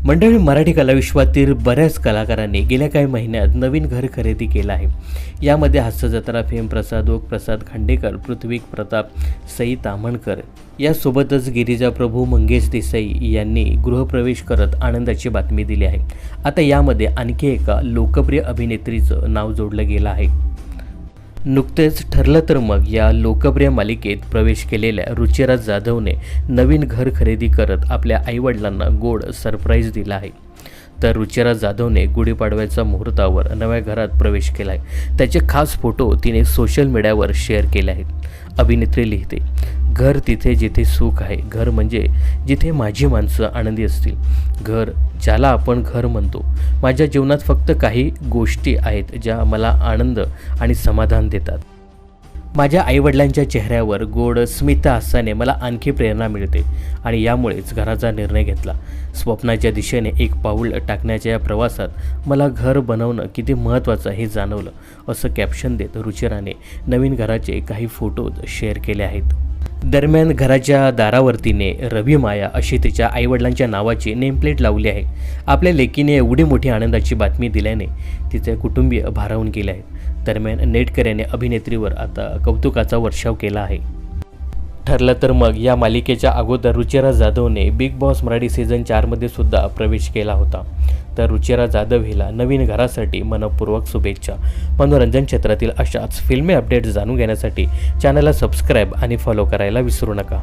मंडळी, मराठी कलाविश्वातील बऱ्याच कलाकारांनी गेल्या काही महिन्यात नवीन घर खरेदी केलं आहे. यामध्ये हास्यजत्रा फेम प्रसाद ओक, प्रसाद खांडेकर, पृथ्वी प्रताप, सई ताम्हणकर यासोबतच गिरिजा प्रभू, मंगेश देसाई यांनी गृहप्रवेश करत आनंदाची बातमी दिली आहे. आता यामध्ये आणखी एका लोकप्रिय अभिनेत्रीचं नाव जोडलं गेलं आहे. नुकतेच ठरलं तर मग या लोकप्रिय मालिकेत प्रवेश केलेल्या रुचिरा जाधवने नवीन घर खरेदी करत आपल्या आईवडिलांना गोड सरप्राईज दिला आहे. तर रुचिरा जाधवने गुढीपाडव्याच्या मुहूर्तावर नव्या घरात प्रवेश केला आहे. त्याचे खास फोटो तिने सोशल मीडियावर शेअर केले आहेत. अभिनेत्री लिहिते, घर तिथे जिथे सुख आहे, घर म्हणजे जिथे माझी माणसं आनंदी असतील, घर ज्याला आपण घर म्हणतो. माझ्या जीवनात फक्त काही गोष्टी आहेत ज्या मला आनंद आणि समाधान देतात. माझ्या आईवडिलांच्या चेहऱ्यावर गोड स्मित हास्याने मला आणखी प्रेरणा मिळते आणि यामुळेच घराचा निर्णय घेतला. स्वप्नाच्या दिशेने एक पाऊल टाकण्याच्या या प्रवासात मला घर बनवणं किती महत्त्वाचं हे जाणवलं, असं कॅप्शन देत रुचिराने नवीन घराचे काही फोटोज शेअर केले आहेत. दरम्यान घराच्या दारावरतीने रवी माया अशी तिच्या आईवडिलांच्या नावाची नेमप्लेट लावली आहे. आपल्या लेकीने एवढी मोठी आनंदाची बातमी दिल्याने तिचे कुटुंबीय भारावून गेले आहेत. दरम्यान नेटकऱ्याने अभिनेत्रीवर आता कौतुकाचा वर्षाव केला आहे. ठरलं तर मग या मालिकेच्या अगोदर रुचिरा जाधवने बिग बॉस मराठी सीझन 4मध्ये सुद्धा प्रवेश केला होता. तर रुचिरा जाधव हिला नवीन घरासाठी मनपूर्वक शुभेच्छा. मनोरंजन क्षेत्रातील अशाच फिल्मी अपडेट्स जाणून घेण्यासाठी चॅनलला सबस्क्राईब आणि फॉलो करायला विसरू नका.